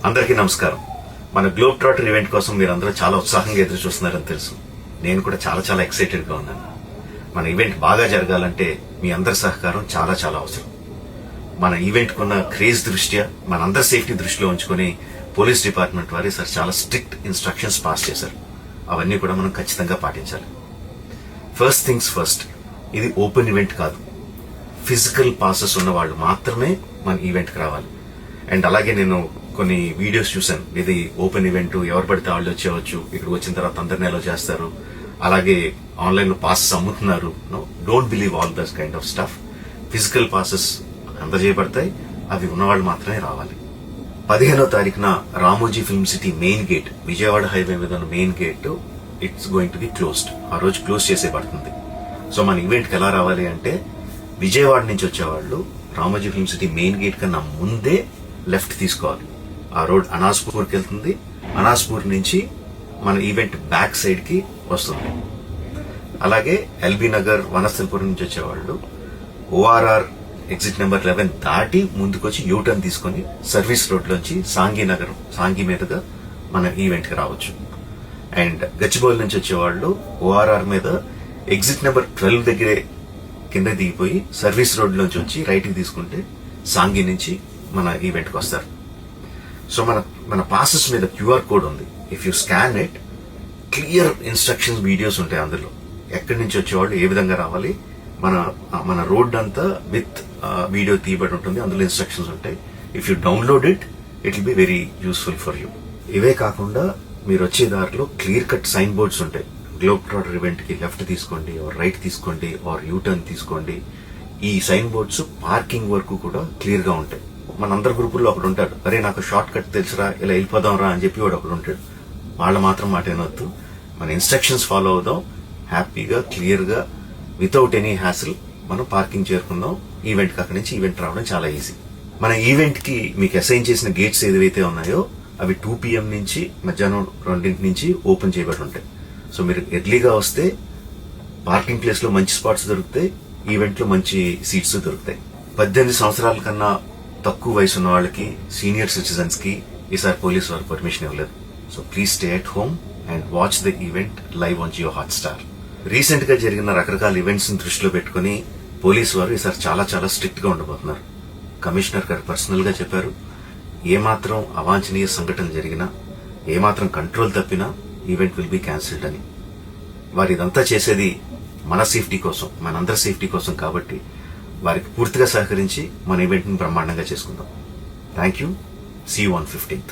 అందరికీ నమస్కారం. మన గ్లోబ్ ట్రాటర్ ఈవెంట్ కోసం మీరందరూ చాలా ఉత్సాహంగా ఎదురు చూస్తున్నారని తెలుసు. నేను కూడా చాలా ఎక్సైటెడ్ గా ఉన్నాను. మన ఈవెంట్ బాగా జరగాలంటే మీ అందరి సహకారం చాలా అవసరం. మన ఈవెంట్ కున్న క్రేజ్ దృష్ట్యా మనందరి సేఫ్టీ దృష్టిలో ఉంచుకొని పోలీస్ డిపార్ట్మెంట్ వారి సార్ చాలా స్ట్రిక్ట్ ఇన్స్ట్రక్షన్స్ పాస్ చేశారు. అవన్నీ కూడా మనం ఖచ్చితంగా పాటించాలి. ఫస్ట్ థింగ్స్ ఫస్ట్, ఇది ఓపెన్ ఈవెంట్ కాదు. ఫిజికల్ పాసెస్ ఉన్న వాళ్ళు మాత్రమే మన ఈవెంట్కి రావాలి. అండ్ అలాగే నేను కొన్ని వీడియోస్ చూశాను, ఇది ఓపెన్ ఈవెంట్, ఎవరు పడితే వాళ్ళు వచ్చేవచ్చు, ఇక్కడికి వచ్చిన తర్వాత అందరినీ ఎలా చేస్తారు, అలాగే ఆన్లైన్ లో పాసెస్ అమ్ముతున్నారు. Don't believe all this kind of stuff. Physical passes అందజేయబడతాయి, అవి ఉన్నవాళ్ళు మాత్రమే రావాలి. 15వ తారీఖున Ramoji film city main gate, Vijayawada highway మీద ఉన్న main gate it's going to be closed. ఆ రోజు క్లోజ్ చేసేయబడుతుంది. సో మన ఈవెంట్ కి ఎలా రావాలి అంటే, విజయవాడ నుంచి వచ్చేవాళ్ళు Ramoji film city main gate కన్నా ముందే లెఫ్ట్ తీసుకోవాలి. ఆ రోడ్ అనాస్పూర్కి వెళ్తుంది. అనాస్పూర్ నుంచి మన ఈవెంట్ బ్యాక్ సైడ్ కి వస్తుంది. అలాగే ఎల్బీ నగర్, వనస్థలపురం నుంచి వచ్చేవాళ్ళు ఓఆర్ఆర్ ఎగ్జిట్ నెంబర్ 11 దాటి ముందుకొచ్చి యూటర్న్ తీసుకుని సర్వీస్ రోడ్ లోంచి సాంగి మీదుగా మన ఈవెంట్ కి రావచ్చు. అండ్ గచ్చిబౌలి నుంచి వచ్చేవాళ్ళు ఓఆర్ఆర్ మీద ఎగ్జిట్ నెంబర్ 12 దగ్గరే కింద దిగిపోయి సర్వీస్ రోడ్ లోంచి వచ్చి రైట్ కి తీసుకుంటే సాంగి నుంచి మన ఈవెంట్ కి వస్తారు. సో మన పాసెస్ మీద క్యూఆర్ కోడ్ ఉంది. If you scan it, clear instructions videos ఉంటాయి అందులో. ఎక్కడి నుంచి వచ్చేవాళ్ళు ఏ విధంగా రావాలి, మన రోడ్ అంతా విత్ వీడియో తీయబడి ఉంటుంది. అందులో ఇన్స్ట్రక్షన్స్ ఉంటాయి. If you download it will be very useful for you. ఇవే కాకుండా మీరు వచ్చే దారిలో క్లియర్ కట్ సైన్ బోర్డ్స్ ఉంటాయి. గ్లోబ్ ట్రాటర్ ఈవెంట్ కి లెఫ్ట్ తీసుకోండి, ఆర్ రైట్ తీసుకోండి, ఆర్ యూటర్న్ తీసుకోండి. ఈ సైన్ బోర్డ్స్ పార్కింగ్ వరకు కూడా క్లియర్ గా ఉంటాయి. మనందరి గ్రూపుల్లో ఒకడు ఉంటాడు, అరే నాకు షార్ట్ కట్ తెలుసురా, ఇలా వెళ్ళిపోదాం రా అని చెప్పి వాడు ఒకడు ఉంటాడు. వాళ్ళ మాత్రం మాట వినొద్దు. మన ఇన్స్ట్రక్షన్స్ ఫాలో అవుదాం. హ్యాపీగా క్లియర్ గా వితౌట్ ఎనీ హ్యాసిల్ మనం పార్కింగ్ చేరుకుందాం. ఈవెంట్ కి అక్కడి నుంచి ఈవెంట్ రావడం చాలా ఈజీ. మన ఈవెంట్ కి మీకు అసైన్ చేసిన గేట్స్ ఏదైతే ఉన్నాయో అవి 2 PM నుంచి మధ్యాహ్నం 2 నుంచి ఓపెన్ చేయబడి ఉంటాయి. సో మీరు ఎర్లీగా వస్తే పార్కింగ్ ప్లేస్ లో మంచి స్పాట్స్ దొరుకుతాయి, ఈవెంట్ లో మంచి సీట్స్ దొరుకుతాయి. 18 సంవత్సరాల కన్నా తక్కువ వయసు ఉన్న వాళ్ళకి, సీనియర్ సిటిజన్స్ కి ఈసారి పోలీసు వారు పర్మిషన్ ఇవ్వలేదు. So please stay at home and watch the event live on Jio Hotstar. Recent గా జరిగిన రకరకాల ఈవెంట్స్ ని దృష్టిలో పెట్టుకుని పోలీసు వారు ఈసారి చాలా స్ట్రిక్ట్ గా ఉండబోతున్నారు. కమిషనర్ గారు పర్సనల్ గా చెప్పారు, ఏమాత్రం అవాంఛనీయ సంఘటనలు జరిగినా, ఏమాత్రం కంట్రోల్ తప్పినా ఈవెంట్ విల్ బి క్యాన్సిల్డ్ అని. వారు ఇదంతా చేసేది మన సేఫ్టీ కోసం, మనందరి సేఫ్టీ కోసం కాబట్టి వారికి పూర్తిగా సహకరించి మన ఈవెంట్ ని బ్రహ్మాండంగా చేసుకుందాం. Thank you. See you on 15th.